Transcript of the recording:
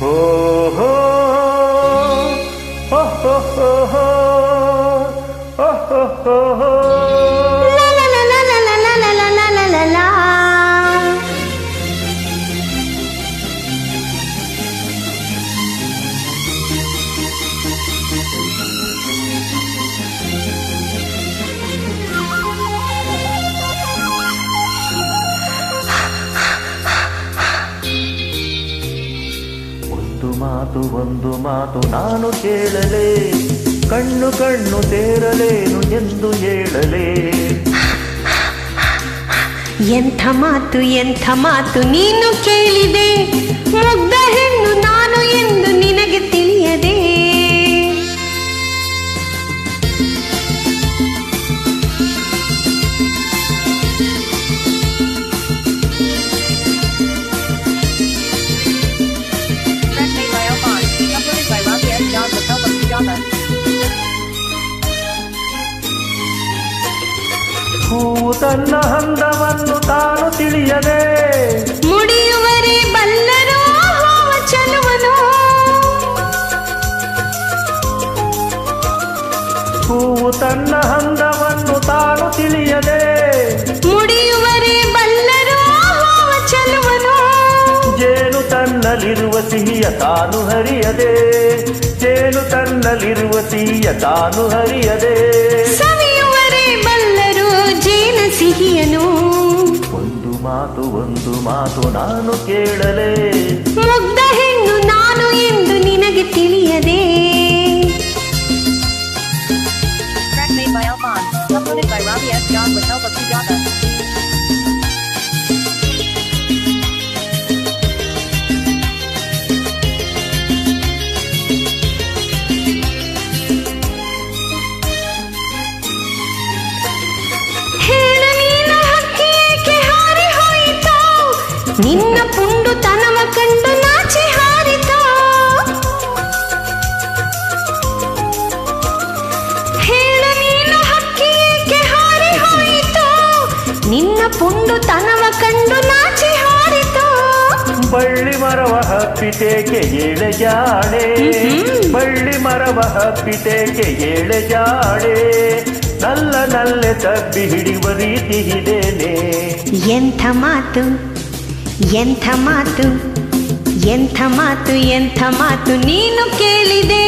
ಹೋ ಹೋ ಹೋ ಹೋ ಹೋ ಹೋ ಹೋ ಹೋ ಹೋ. ಒಂದು ಮಾತು ನಾನು ಕೇಳಲೇ, ಕಣ್ಣು ಕಣ್ಣು ಸೇರಲೇನು ಎಂದು ಹೇಳಲೇ. ಎಂಥ ಮಾತು ನೀನು ಕೇಳಿದೆ, ಮುಗ್ಧ ಹೆಣ್ಣು ನಾನು ಎಂದು ನಿನಗೆ ತಿಳಿಯದೆ. ಹೂವು ತನ್ನ ಹಂದವನ್ನು ತಾನು ತಿಳಿಯದೆ, ಮುಡಿಯುವರೆ ಬಲ್ಲರೋ ಹೂವ ಚೆಲುವನು. ಹೂವು ತನ್ನ ಹಂದವನ್ನು ತಾನು ತಿಳಿಯದೆ, ಮುಡಿಯುವರೆ ಬಲ್ಲರೋ ಹೂವ ಚೆಲುವನು. ಜೇನು ತನ್ನಲ್ಲಿರುವ ಸಿಹಿಯ ತಾನು ಹರಿಯದೆ, ಜೇನು ತನ್ನಲ್ಲಿರುವ ಸಿಹಿಯ ತಾನು ಹರಿಯದೆ. ಸವಿಯುವರೆ ಬಲ್ಲರು ಜೇನ ಸಿಹಿಯನು. ಒಂದು ಮಾತು ನಾನು ಕೇಳಲೇ, ಮುಗ್ಧ ಹೆಣ್ಣು ನಾನು ಎಂದು ನಿನಗೆ ತಿಳಿಯದೆ. ನಿನ್ನ ಪುಂಡು ತನವ ಕಂಡು ನಾಚಿ ಹಾರಿತೋ. ಹೇಳ ನೀನು ಹಕ್ಕಿ ಏಕೆ ಹಾರಿ ಹೋಯಿತೋ, ನಿನ್ನ ಪುಂಡು ತನವ ಕಂಡು ನಾಚಿ ಹಾರಿತೋ. ಬಳ್ಳಿ ಮರವ ಹಪ್ಪಿತೇಕೆ ಏಳೆ ಜಾಡೆ, ಬಳ್ಳಿ ಮರವ ಹಪ್ಪಿತೇಕೆ ಏಳೆ ಜಾಡೆ. ನಲ್ಲೆ ತಬ್ಬಿ ಹಿಡಿಯುವ ರೀತಿ ಇದೇನೆ. ಎಂಥ ಮಾತು ಎಂಥ ಮಾತು ನೀನು ಕೇಳಿದೆ,